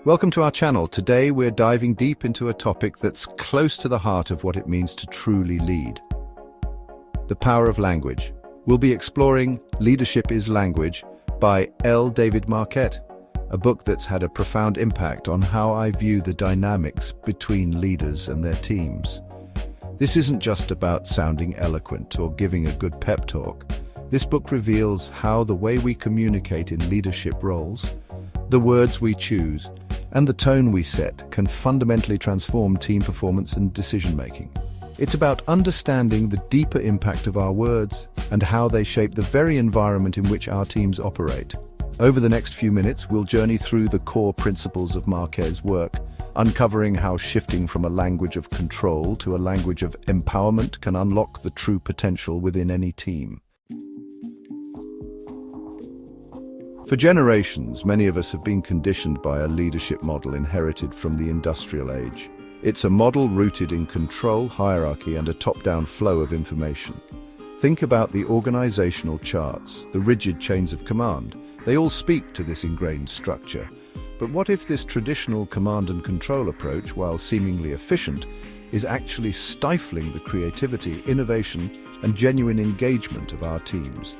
Welcome to our channel. Today we're diving deep into a topic that's close to the heart of what it means to truly lead. The power of language. We'll be exploring Leadership is Language by L. David Marquet, a book that's had a profound impact on how I view the dynamics between leaders and their teams. This isn't just about sounding eloquent or giving a good pep talk. This book reveals how the way we communicate in leadership roles, the words we choose, and the tone we set can fundamentally transform team performance and decision-making. It's about understanding the deeper impact of our words and how they shape the very environment in which our teams operate. Over the next few minutes, we'll journey through the core principles of Marquet's work, uncovering how shifting from a language of control to a language of empowerment can unlock the true potential within any team. For generations, many of us have been conditioned by a leadership model inherited from the industrial age. It's a model rooted in control, hierarchy, and a top-down flow of information. Think about the organizational charts, the rigid chains of command. They all speak to this ingrained structure. But what if this traditional command and control approach, while seemingly efficient, is actually stifling the creativity, innovation, and genuine engagement of our teams?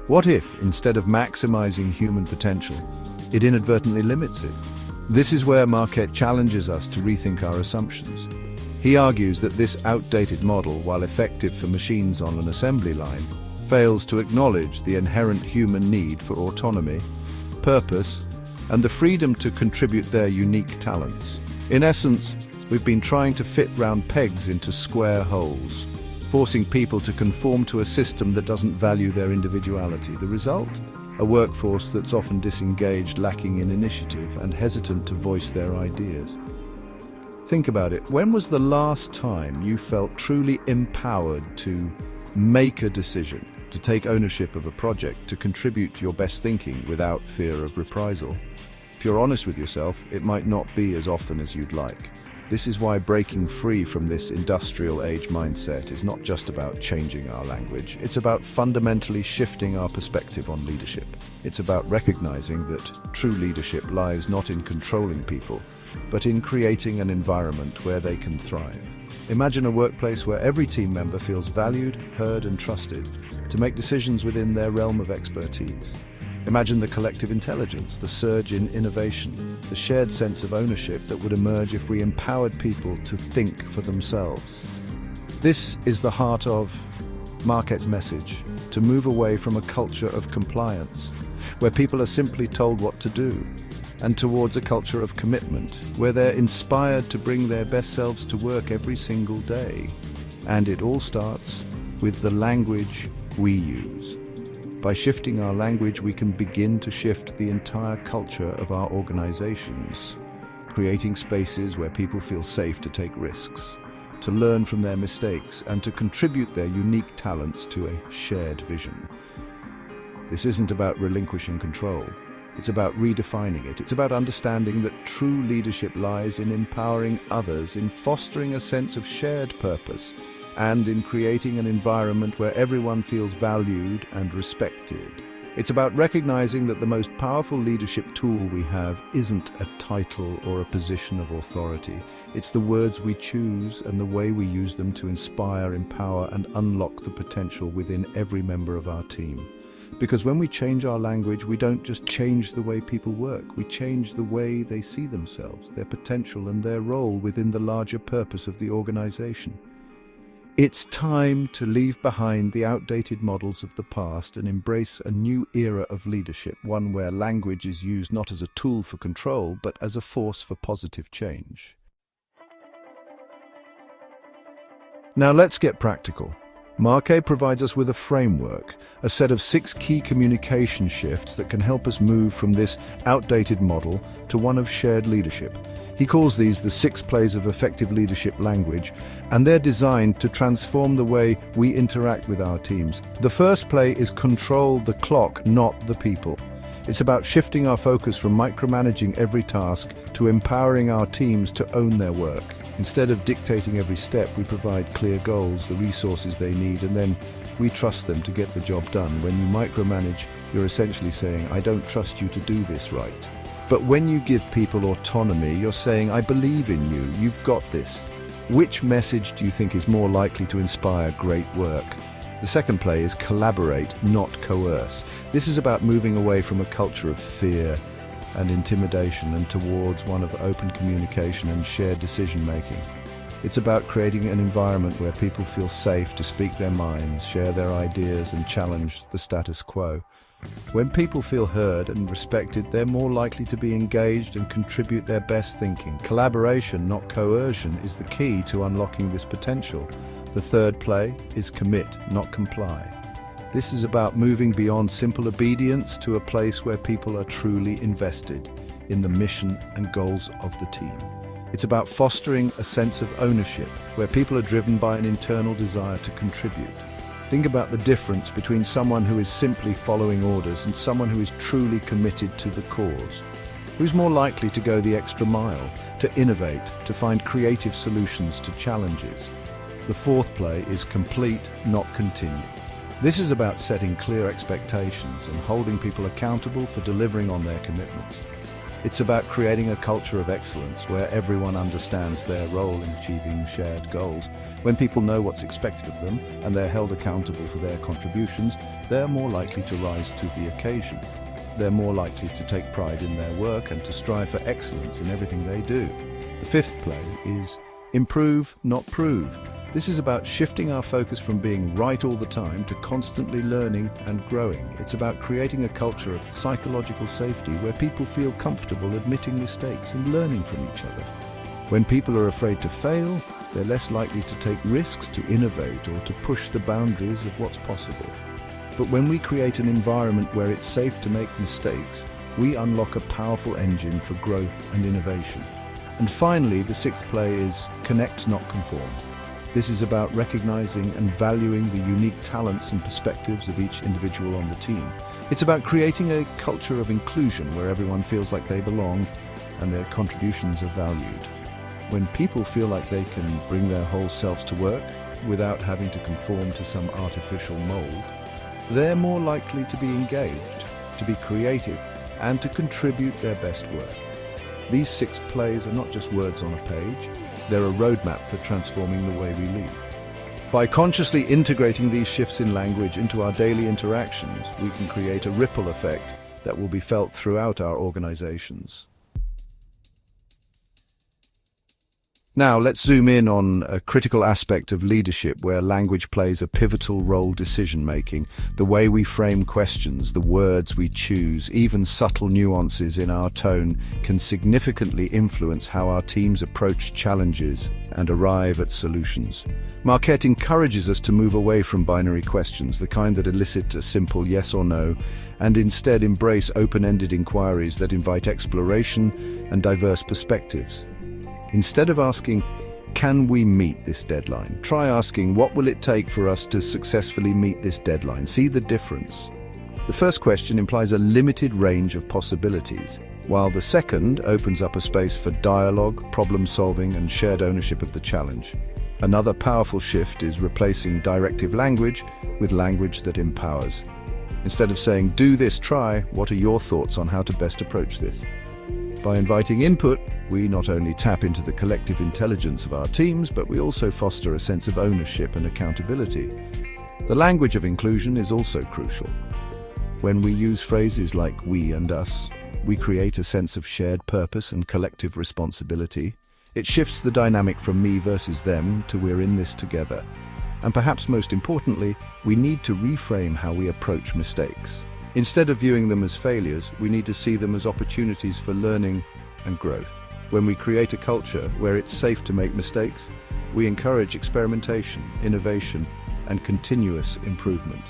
What if, instead of maximizing human potential, it inadvertently limits it? This is where Marquet challenges us to rethink our assumptions. He argues that this outdated model, while effective for machines on an assembly line, fails to acknowledge the inherent human need for autonomy, purpose, and the freedom to contribute their unique talents. In essence, we've been trying to fit round pegs into square holes, forcing people to conform to a system that doesn't value their individuality. The result? A workforce that's often disengaged, lacking in initiative, and hesitant to voice their ideas. Think about it. When was the last time you felt truly empowered to make a decision, to take ownership of a project, to contribute your best thinking without fear of reprisal? If you're honest with yourself, it might not be as often as you'd like. This is why breaking free from this industrial age mindset is not just about changing our language. It's about fundamentally shifting our perspective on leadership. It's about recognizing that true leadership lies not in controlling people, but in creating an environment where they can thrive. Imagine a workplace where every team member feels valued, heard, and trusted to make decisions within their realm of expertise. Imagine the collective intelligence, the surge in innovation, the shared sense of ownership that would emerge if we empowered people to think for themselves. This is the heart of Marquet's message, to move away from a culture of compliance, where people are simply told what to do, and towards a culture of commitment, where they're inspired to bring their best selves to work every single day. And it all starts with the language we use. By shifting our language, we can begin to shift the entire culture of our organizations, creating spaces where people feel safe to take risks, to learn from their mistakes, and to contribute their unique talents to a shared vision. This isn't about relinquishing control. It's about redefining it. It's about understanding that true leadership lies in empowering others, in fostering a sense of shared purpose, and in creating an environment where everyone feels valued and respected. It's about recognizing that the most powerful leadership tool we have isn't a title or a position of authority. It's the words we choose and the way we use them to inspire, empower, and unlock the potential within every member of our team. Because when we change our language, we don't just change the way people work, we change the way they see themselves, their potential, and their role within the larger purpose of the organization. It's time to leave behind the outdated models of the past and embrace a new era of leadership, one where language is used not as a tool for control, but as a force for positive change. Now let's get practical. Marquet provides us with a framework, a set of 6 key communication shifts that can help us move from this outdated model to one of shared leadership. He calls these the 6 plays of effective leadership language, and they're designed to transform the way we interact with our teams. The first play is control the clock, not the people. It's about shifting our focus from micromanaging every task to empowering our teams to own their work. Instead of dictating every step, we provide clear goals, the resources they need, and then we trust them to get the job done. When you micromanage, you're essentially saying, "I don't trust you to do this right." But when you give people autonomy, you're saying, I believe in you, you've got this. Which message do you think is more likely to inspire great work? The second play is collaborate, not coerce. This is about moving away from a culture of fear and intimidation and towards one of open communication and shared decision-making. It's about creating an environment where people feel safe to speak their minds, share their ideas, and challenge the status quo. When people feel heard and respected, they're more likely to be engaged and contribute their best thinking. Collaboration, not coercion, is the key to unlocking this potential. The third play is commit, not comply. This is about moving beyond simple obedience to a place where people are truly invested in the mission and goals of the team. It's about fostering a sense of ownership, where people are driven by an internal desire to contribute. Think about the difference between someone who is simply following orders and someone who is truly committed to the cause. Who's more likely to go the extra mile, to innovate, to find creative solutions to challenges? The fourth play is complete, not continue. This is about setting clear expectations and holding people accountable for delivering on their commitments. It's about creating a culture of excellence where everyone understands their role in achieving shared goals. When people know what's expected of them and they're held accountable for their contributions, they're more likely to rise to the occasion. They're more likely to take pride in their work and to strive for excellence in everything they do. The fifth play is improve, not prove. This is about shifting our focus from being right all the time to constantly learning and growing. It's about creating a culture of psychological safety where people feel comfortable admitting mistakes and learning from each other. When people are afraid to fail, they're less likely to take risks, to innovate, or to push the boundaries of what's possible. But when we create an environment where it's safe to make mistakes, we unlock a powerful engine for growth and innovation. And finally, the sixth play is connect, not conform. This is about recognizing and valuing the unique talents and perspectives of each individual on the team. It's about creating a culture of inclusion where everyone feels like they belong and their contributions are valued. When people feel like they can bring their whole selves to work without having to conform to some artificial mold, they're more likely to be engaged, to be creative, and to contribute their best work. These 6 plays are not just words on a page, they're a roadmap for transforming the way we lead. By consciously integrating these shifts in language into our daily interactions, we can create a ripple effect that will be felt throughout our organizations. Now, let's zoom in on a critical aspect of leadership where language plays a pivotal role: decision-making. The way we frame questions, the words we choose, even subtle nuances in our tone can significantly influence how our teams approach challenges and arrive at solutions. Marquet encourages us to move away from binary questions, the kind that elicit a simple yes or no, and instead embrace open-ended inquiries that invite exploration and diverse perspectives. Instead of asking, can we meet this deadline? Try asking, what will it take for us to successfully meet this deadline? See the difference. The first question implies a limited range of possibilities, while the second opens up a space for dialogue, problem-solving, and shared ownership of the challenge. Another powerful shift is replacing directive language with language that empowers. Instead of saying, do this, try, what are your thoughts on how to best approach this? By inviting input, we not only tap into the collective intelligence of our teams, but we also foster a sense of ownership and accountability. The language of inclusion is also crucial. When we use phrases like we and us, we create a sense of shared purpose and collective responsibility. It shifts the dynamic from me versus them to we're in this together. And perhaps most importantly, we need to reframe how we approach mistakes. Instead of viewing them as failures, we need to see them as opportunities for learning and growth. When we create a culture where it's safe to make mistakes, we encourage experimentation, innovation, and continuous improvement.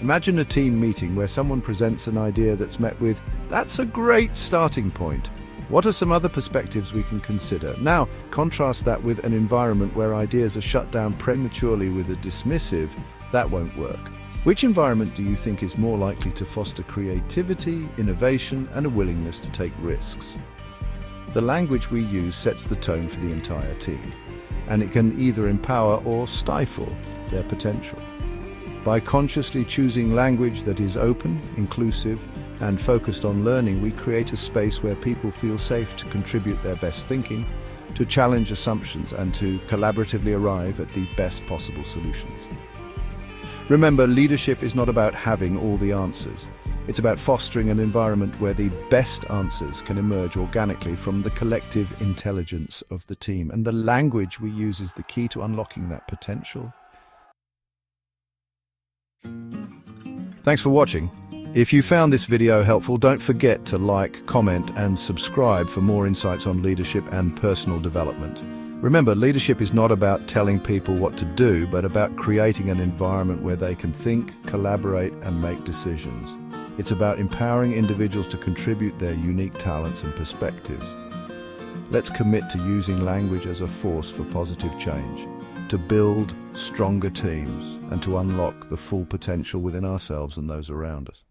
Imagine a team meeting where someone presents an idea that's met with, "That's a great starting point. What are some other perspectives we can consider?" Now, contrast that with an environment where ideas are shut down prematurely with a dismissive, "That won't work." Which environment do you think is more likely to foster creativity, innovation, and a willingness to take risks? The language we use sets the tone for the entire team, and it can either empower or stifle their potential. By consciously choosing language that is open, inclusive, and focused on learning, we create a space where people feel safe to contribute their best thinking, to challenge assumptions, and to collaboratively arrive at the best possible solutions. Remember, leadership is not about having all the answers. It's about fostering an environment where the best answers can emerge organically from the collective intelligence of the team. And the language we use is the key to unlocking that potential. Thanks for watching. If you found this video helpful, don't forget to like, comment, and subscribe for more insights on leadership and personal development. Remember, leadership is not about telling people what to do, but about creating an environment where they can think, collaborate, and make decisions. It's about empowering individuals to contribute their unique talents and perspectives. Let's commit to using language as a force for positive change, to build stronger teams, and to unlock the full potential within ourselves and those around us.